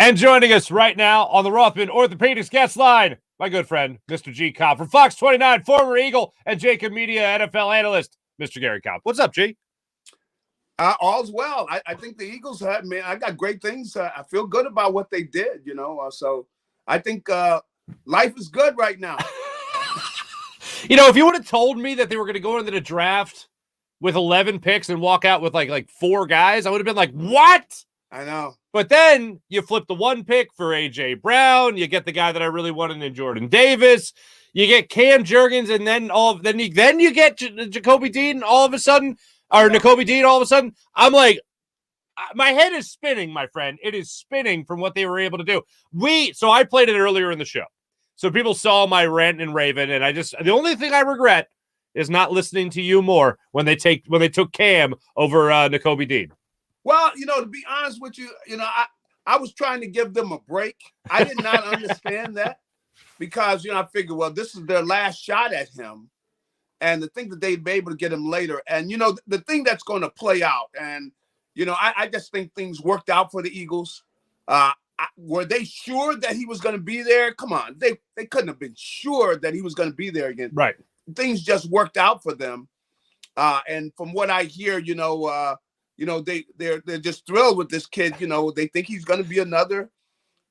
And joining us right now on the Rothman Orthopedics Guest Line, my good friend, Mr. G-Cobb from Fox 29, former Eagle and Jacob Media NFL analyst, Mr. Garry Cobb. What's up, G? All's well. I think the Eagles had, man, I got great things. I feel good about what they did, so I think life is good right now. If you would have told me that they were going to go into the draft with 11 picks and walk out with like 4 guys, I would have been like, what? I know. But then you flip the 1 pick for A.J. Brown. You get the guy that I really wanted in Jordan Davis. You get Cam Jurgens, and then you get Nakobe Dean all of a sudden, or Nakobe Dean all of a sudden. I'm like, my head is spinning, my friend. It is spinning from what they were able to do. So I played it earlier in the show. So people saw my rant and raving, and the only thing I regret is not listening to you more when they took Cam over Nakobe Dean. Well, to be honest with you, I was trying to give them a break. I did not understand that because, I figured, well, this is their last shot at him and to think that they'd be able to get him later. And, the thing that's going to play out and, I just think things worked out for the Eagles. Were they sure that he was going to be there? Come on. They couldn't have been sure that he was going to be there again. Right. Things just worked out for them. And from what I hear, they're just thrilled with this kid. They think he's going to be another,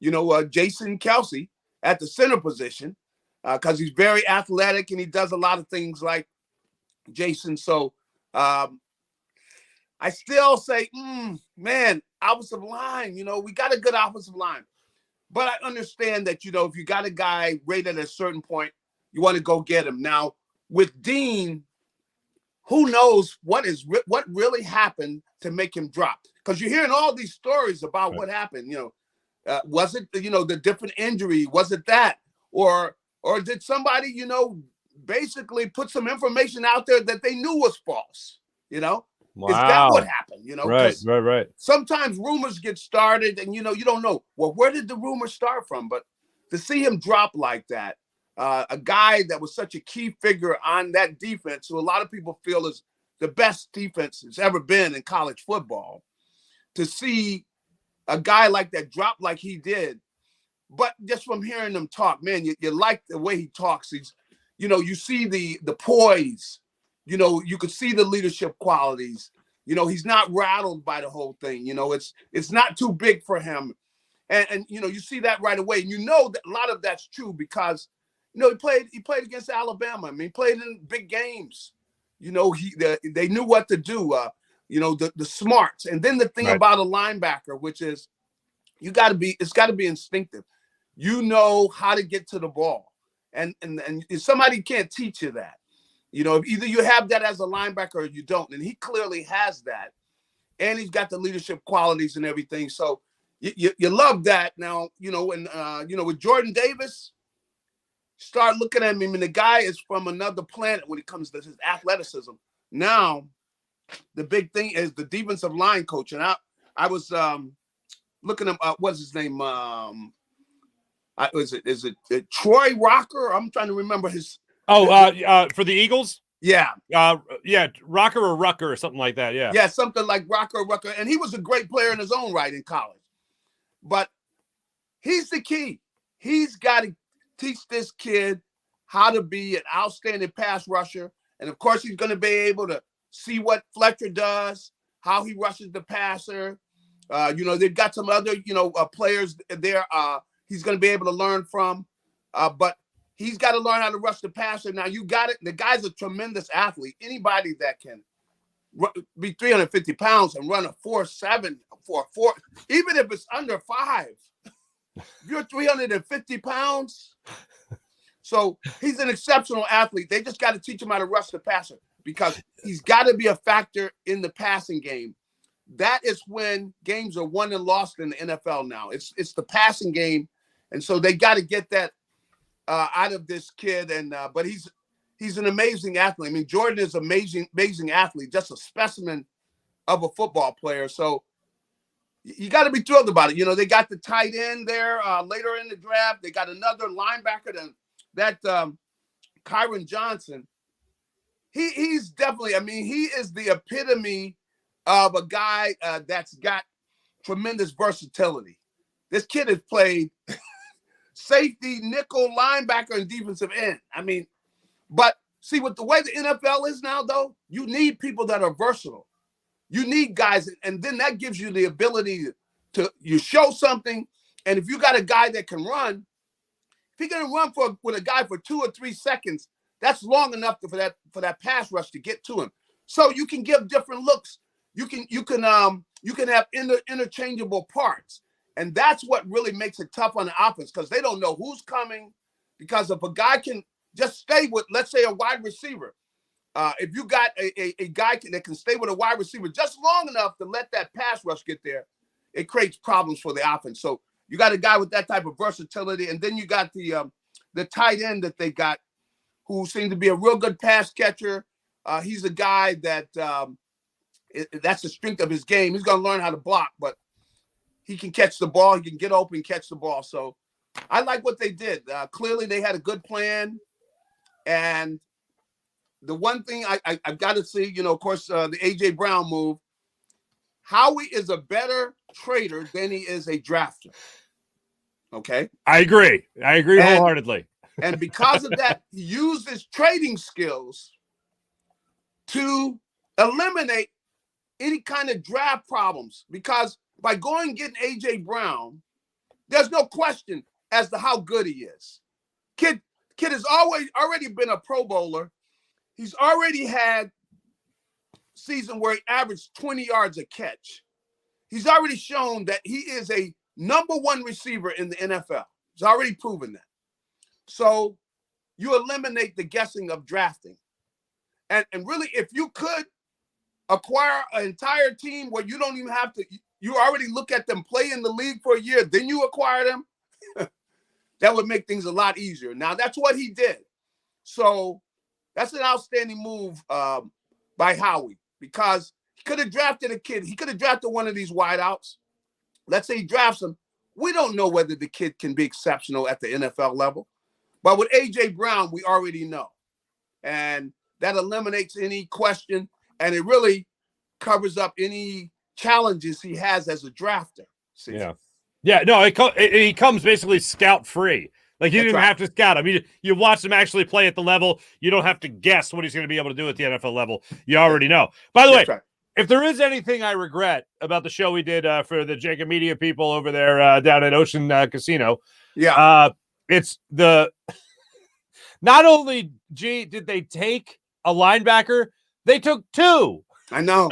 Jason Kelce at the center position because he's very athletic and he does a lot of things like Jason. So I still say, man, offensive line, we got a good offensive line. But I understand that, if you got a guy rated at a certain point, you want to go get him. Now, with Dean, who knows what really happened to make him drop? Because you're hearing all these stories about what happened. Was it the different injury? Was it that, or did somebody basically put some information out there that they knew was false? Wow. Is that what happened? Right. Sometimes rumors get started, and you don't know. Well, where did the rumor start from? But to see him drop like that. A guy that was such a key figure on that defense, who a lot of people feel is the best defense that's ever been in college football, to see a guy like that drop like he did. But just from hearing him talk, man, you like the way he talks. He's, you see the poise, you could see the leadership qualities. He's not rattled by the whole thing. It's not too big for him. And you see that right away. And that a lot of that's true because he played against Alabama. I mean, he played in big games. They knew what to do. The smarts. And then the thing about a linebacker, which is it's got to be instinctive. How to get to the ball, and somebody can't teach you that. Either you have that as a linebacker or you don't. And he clearly has that, and he's got the leadership qualities and everything. So you love that. Now with Jordan Davis. Start looking at him. I mean, the guy is from another planet when it comes to his athleticism. Now, the big thing is the defensive line coach. And I was looking at what's his name? Is it Troy Rocker? I'm trying to remember his. For the Eagles? Yeah. Rocker or Rucker or something like that. Yeah. Yeah, something like Rocker or Rucker. And he was a great player in his own right in college. But he's the key. He's got to teach this kid how to be an outstanding pass rusher. And of course, he's going to be able to see what Fletcher does, how he rushes the passer. They've got some other, players there he's going to be able to learn from. But he's got to learn how to rush the passer. Now, you got it. The guy's a tremendous athlete. Anybody that can be 350 pounds and run a 4.7, 4.4, even if it's under 5. You're 350 pounds. So he's an exceptional athlete. They just got to teach him how to rush the passer because he's got to be a factor in the passing game. That is when games are won and lost in the NFL now. It's the passing game. And so they got to get that out of this kid. And but he's an amazing athlete. I mean, Jordan is an amazing athlete, just a specimen of a football player. So you got to be thrilled about it. They got the tight end there later in the draft. They got another linebacker, that Kyron Johnson. He's definitely, he is the epitome of a guy that's got tremendous versatility. This kid has played safety, nickel, linebacker, and defensive end. I mean, but see, with the way the NFL is now, though, you need people that are versatile. You need guys, and then that gives you the ability to you show something. And if you got a guy that can run, if you're gonna run with a guy for 2 or 3 seconds, that's long enough for that pass rush to get to him. So you can give different looks. You can have interchangeable parts. And that's what really makes it tough on the offense, because they don't know who's coming. Because if a guy can just stay with, let's say, a wide receiver, if you got a guy that can stay with a wide receiver just long enough to let that pass rush get there, it creates problems for the offense. So you got a guy with that type of versatility, and then you got the tight end that they got, who seems to be a real good pass catcher. He's a guy that that's the strength of his game. He's going to learn how to block, but he can catch the ball. He can get open, catch the ball. So I like what they did. Clearly, they had a good plan. And the one thing I've got to see, of course, the A.J. Brown move, Howie is a better trader than he is a drafter. Okay? I agree wholeheartedly. And because of that, he used his trading skills to eliminate any kind of draft problems, because by going and getting A.J. Brown, there's no question as to how good he is. Kid has already been a Pro Bowler. He's already had season where he averaged 20 yards a catch. He's already shown that he is a number one receiver in the NFL. He's already proven that. So you eliminate the guessing of drafting. And really, if you could acquire an entire team where you don't even have to, you already look at them play in the league for a year, then you acquire them, that would make things a lot easier. Now, that's what he did. So that's an outstanding move by Howie, because he could have drafted a kid. He could have drafted one of these wideouts. Let's say he drafts him. We don't know whether the kid can be exceptional at the NFL level. But with A.J. Brown, we already know. And that eliminates any question, and it really covers up any challenges he has as a drafter. See? Yeah, no, he comes basically scout free. Like, you didn't even have to scout him. You watch him actually play at the level. You don't have to guess what he's going to be able to do at the NFL level. You already know. By the way, if there is anything I regret about the show we did for the Jacob Media people over there down at Ocean Casino, it's the not only did they take a linebacker, they took two. I know.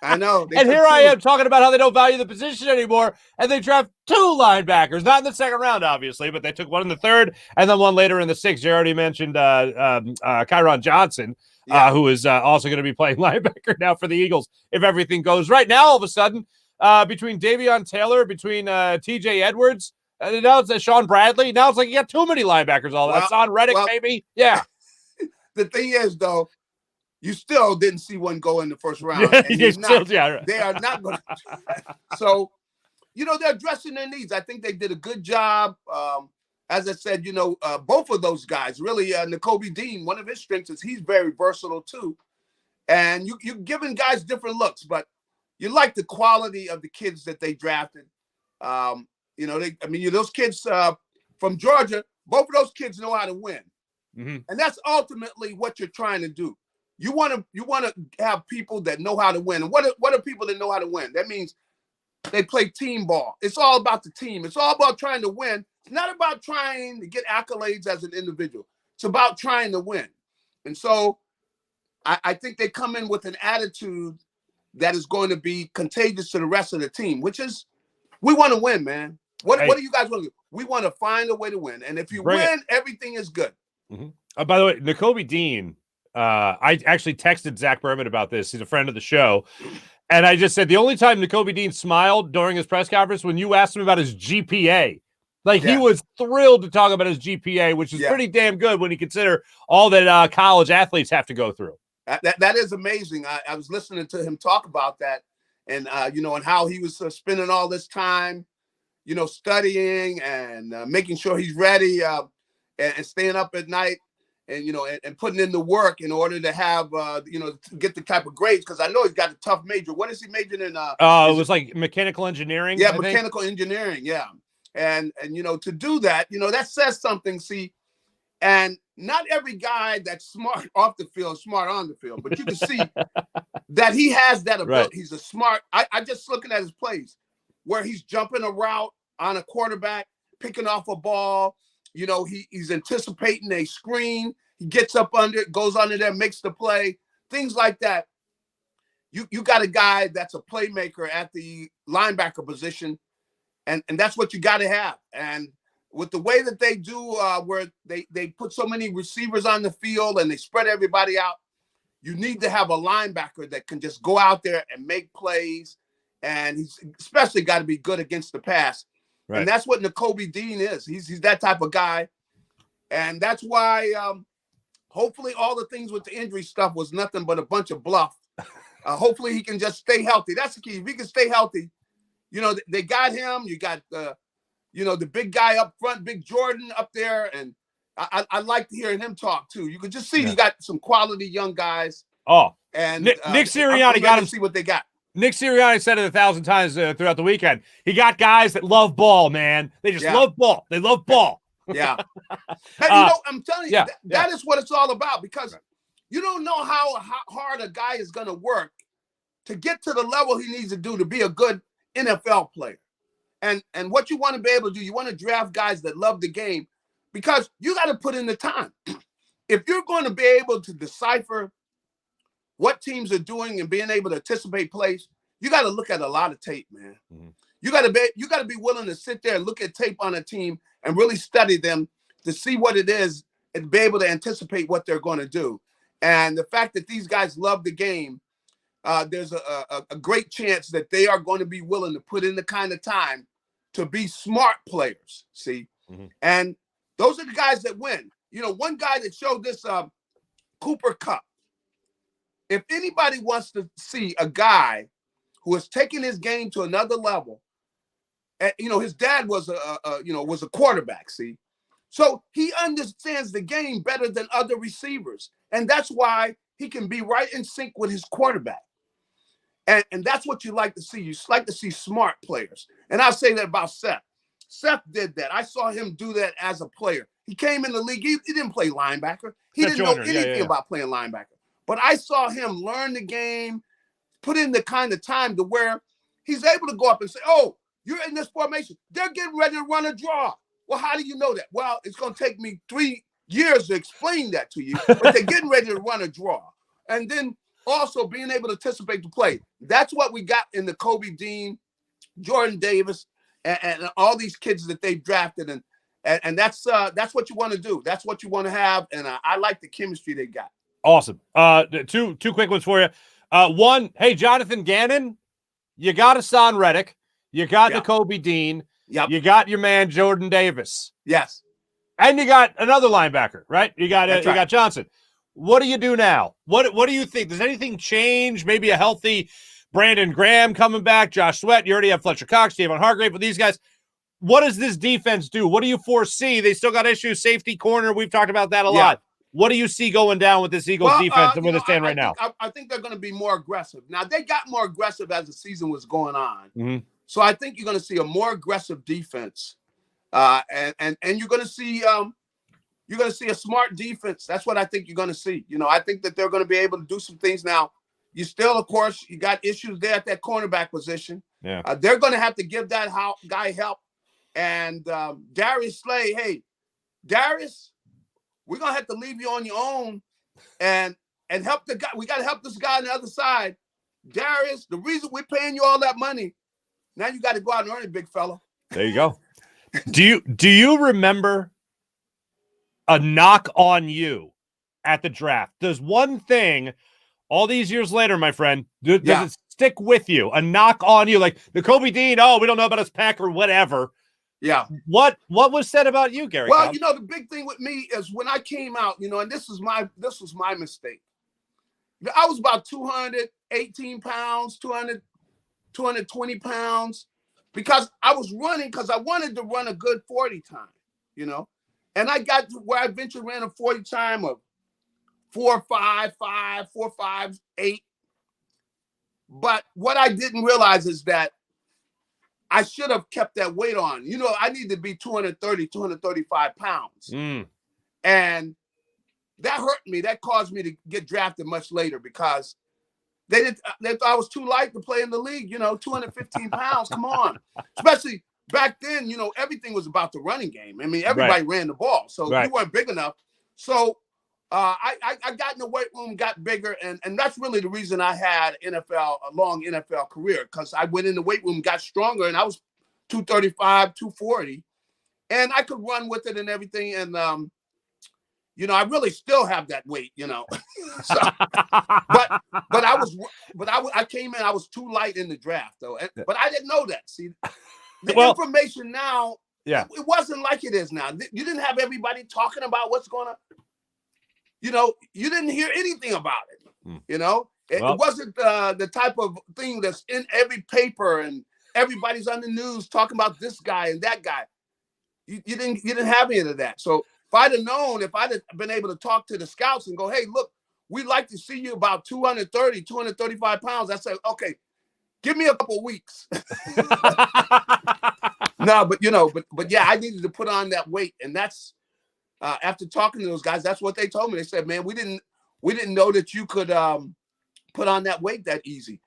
And here I am talking about how they don't value the position anymore, and they draft two linebackers, not in the second round, obviously, but they took one in the third and then one later in the sixth. You already mentioned Kyron Johnson, who is also going to be playing linebacker now for the Eagles if everything goes right. Now, all of a sudden, between Davion Taylor, between T.J. Edwards, and now it's Sean Bradley. Now it's like you got too many linebackers. Hassan Reddick, maybe. Yeah. The thing is, though, you still didn't see one go in the first round. They are not going to. So, they're addressing their needs. I think they did a good job. As I said, both of those guys, really, Nakobe Dean, one of his strengths is he's very versatile too. And you're giving guys different looks, but you like the quality of the kids that they drafted. Those kids from Georgia, both of those kids know how to win. Mm-hmm. And that's ultimately what you're trying to do. You want to have people that know how to win. And what are people that know how to win? That means they play team ball. It's all about the team. It's all about trying to win. It's not about trying to get accolades as an individual. It's about trying to win. And so I think they come in with an attitude that is going to be contagious to the rest of the team, which is we want to win, man. What do you guys want to do? We want to find a way to win. And if you win, everything is good. Mm-hmm. By the way, Nakobe Dean, I actually texted Zach Berman about this. He's a friend of the show. And I just said the only time Nakobe Dean smiled during his press conference when you asked him about his GPA. He was thrilled to talk about his GPA, which is pretty damn good when you consider all that college athletes have to go through. That is amazing. I was listening to him talk about that and, and how he was spending all this time, studying and making sure he's ready and staying up at night. And, and putting in the work in order to have, to get the type of grades. Because I know he's got a tough major. What is he majoring in? It was like mechanical engineering. Yeah, mechanical engineering. Yeah. And to do that, that says something. See, and not every guy that's smart off the field is smart on the field, but you can see that he has that ability. Right. He's a smart. I just looking at his plays where he's jumping a route on a quarterback, picking off a ball. He's anticipating a screen. He gets up under it, goes under there, makes the play, things like that. You got a guy that's a playmaker at the linebacker position, and that's what you got to have. And with the way that they do, where they put so many receivers on the field and they spread everybody out, you need to have a linebacker that can just go out there and make plays, and he's especially got to be good against the pass. Right. And that's what Nakobe Dean is. He's that type of guy, and that's why hopefully all the things with the injury stuff was nothing but a bunch of bluff. Hopefully he can just stay healthy. That's the key. If he can stay healthy, they got him. You got the big guy up front, Big Jordan up there, and I like hearing him talk too. You could just see you got some quality young guys. Oh, and Nick Sirianni got him. See what they got. Nick Sirianni said it 1,000 times throughout the weekend. He got guys that love ball, man. They just love ball. They love ball. Yeah. And, I'm telling you, that is what it's all about, because you don't know how hard a guy is going to work to get to the level he needs to do to be a good NFL player. And what you want to be able to do, you want to draft guys that love the game, because you got to put in the time. If you're going to be able to decipher what teams are doing and being able to anticipate plays, you got to look at a lot of tape, man. Mm-hmm. You got to be willing to sit there and look at tape on a team and really study them to see what it is and be able to anticipate what they're going to do. And the fact that these guys love the game, there's a great chance that they are going to be willing to put in the kind of time to be smart players, see? Mm-hmm. And those are the guys that win. One guy that showed this, Cooper Kupp. If anybody wants to see a guy who has taken his game to another level, and, his dad was a quarterback, see? So he understands the game better than other receivers. And that's why he can be right in sync with his quarterback. And that's what you like to see. You like to see smart players. And I'll say that about Seth. Seth did that. I saw him do that as a player. He came in the league. He didn't play linebacker. He didn't know anything about playing linebacker. But I saw him learn the game, put in the kind of time to where he's able to go up and say, oh, you're in this formation. They're getting ready to run a draw. Well, how do you know that? Well, it's going to take me 3 years to explain that to you, but they're getting ready to run a draw. And then also being able to anticipate the play. That's what we got in Nakobe Dean, Jordan Davis, and all these kids that they've drafted. And that's what you want to do. That's what you want to have. And I like the chemistry they got. Awesome. Two quick ones for you. One, hey, Jonathan Gannon, you got Hassan Reddick. You got Nakobe Dean. Yep. You got your man Jordan Davis. Yes. And you got another linebacker, right? You got Johnson. What do you do now? What do you think? Does anything change? Maybe a healthy Brandon Graham coming back, Josh Sweat. You already have Fletcher Cox, Javon Hargrave, but these guys. What does this defense do? What do you foresee? They still got issues, safety, corner. We've talked about that a lot. What do you see going down with this Eagles defense and where they stand right now? I think they're going to be more aggressive. Now, they got more aggressive as the season was going on. Mm-hmm. So I think you're going to see a more aggressive defense, and you're going to see a smart defense. That's what I think you're going to see. I think that they're going to be able to do some things. Now, you still, of course, you got issues there at that cornerback position. Yeah, they're going to have to give that guy help. And Darius Slay, hey, Darius, we're going to have to leave you on your own and help the guy. We got to help this guy on the other side. Darius, the reason we're paying you all that money, now you got to go out and earn it, big fella. There you go. Do you remember a knock on you at the draft? Does one thing all these years later, my friend, does it stick with you? A knock on you, like Nakobe Dean, we don't know about his pack or whatever. Yeah. What was said about you, Garry? Well, Cobb? The big thing with me is when I came out, and this was my mistake. I was about 218 pounds, 220 pounds, because I was running because I wanted to run a good 40 time, and I got to where I eventually ran a 40 time of 4.55, 4.58. But what I didn't realize is that I should have kept that weight on. You know, I need to be 230, 235 pounds. And that hurt me. That caused me to get drafted much later because they thought I was too light to play in the league. You know, 215 pounds. Come on. Especially back then, you know, everything was about the running game. I mean, everybody ran the ball. So you weren't big enough. So I got in the weight room, got bigger, and that's really the reason I had a long NFL career, because I went in the weight room, got stronger, and I was 235, 240, and I could run with it and everything. And you know, I really still have that weight, you know. So, but I came in, I was too light in the draft though, but I didn't know that. See, the information now, it wasn't like it is now. You didn't have everybody talking about what's going on. You know, you didn't hear anything about it. You know, it wasn't the type of thing that's in every paper and everybody's on the news talking about this guy and that guy. You didn't have any of that. So if I'd have known, if I'd have been able to talk to the scouts and go, hey, look, we'd like to see you about 230, 235 pounds. I said, okay, give me a couple of weeks. No, but you know, but yeah, I needed to put on that weight, and that's. After talking to those guys, that's what they told me. They said, "Man, we didn't know that you could put on that weight that easy."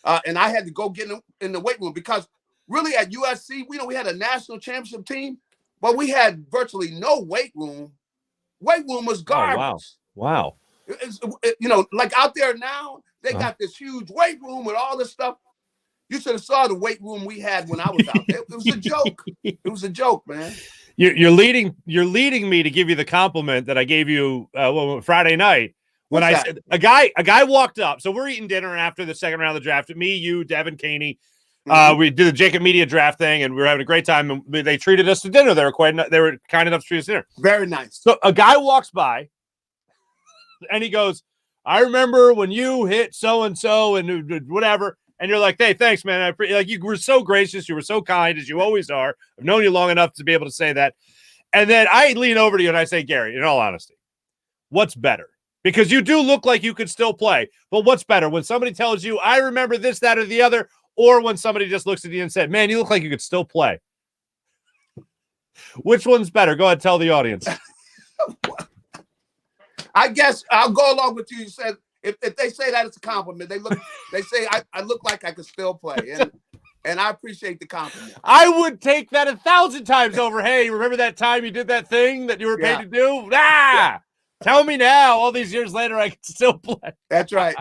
And I had to go get in the weight room because really at USC, we had a national championship team, but we had virtually no weight room. Weight room was garbage. Wow. You know, like out there now, they got this huge weight room with all this stuff. You should have saw the weight room we had when I was out there. It was a joke. It was a joke, man. You're leading me to give you the compliment that I gave you Friday night when said a guy walked up. So we're eating dinner after the second round of the draft. Me, you, Devin, Caney. We did the Jacob Media draft thing, and we were having a great time. And they treated us to dinner. They were kind enough to treat us to dinner. Very nice. So a guy walks by, and he goes, "I remember when you hit so and so and whatever." And you're like, hey, thanks, man. You were so gracious. You were so kind, as you always are. I've known you long enough to be able to say that. And then I lean over to you and I say, Garry, in all honesty, what's better? Because you do look like you could still play. But what's better? When somebody tells you, I remember this, that, or the other, or when somebody just looks at you and said, man, you look like you could still play. Which one's better? Go ahead, tell the audience. I guess I'll go along with you. You said, if they say that, it's a compliment. They say I look like I could still play, and I appreciate the compliment. I would take that 1,000 times over. Hey, remember that time you did that thing that you were paid to do? Tell me now. All these years later, I can still play. That's right.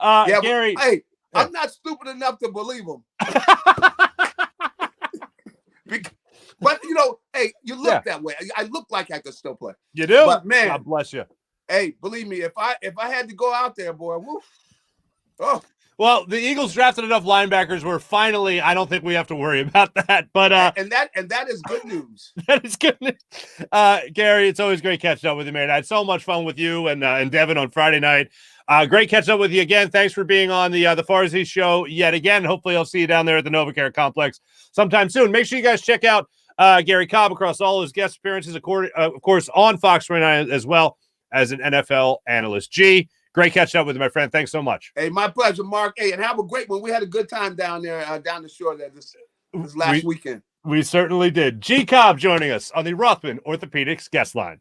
Garry. Hey, I'm not stupid enough to believe him. But you know, hey, you look that way. I look like I could still play. You do, but man, God bless you. Hey, believe me, if I had to go out there, boy, woof. Oh. Well, the Eagles drafted enough linebackers where finally I don't think we have to worry about that. But and that is good news. That is good news. Garry, it's always great catching up with you, man. I had so much fun with you and Devin on Friday night. Great catching up with you again. Thanks for being on the Farzy Show yet again. Hopefully I'll see you down there at the NovaCare Complex sometime soon. Make sure you guys check out Garry Cobb across all his guest appearances, of course, on Fox 29 as well as an NFL analyst. G, great catching up with you, my friend. Thanks so much. Hey, my pleasure, Mark. Hey, and have a great one. We had a good time down there, down the shore there this last weekend. We certainly did. G-Cobb joining us on the Rothman Orthopedics Guest Line.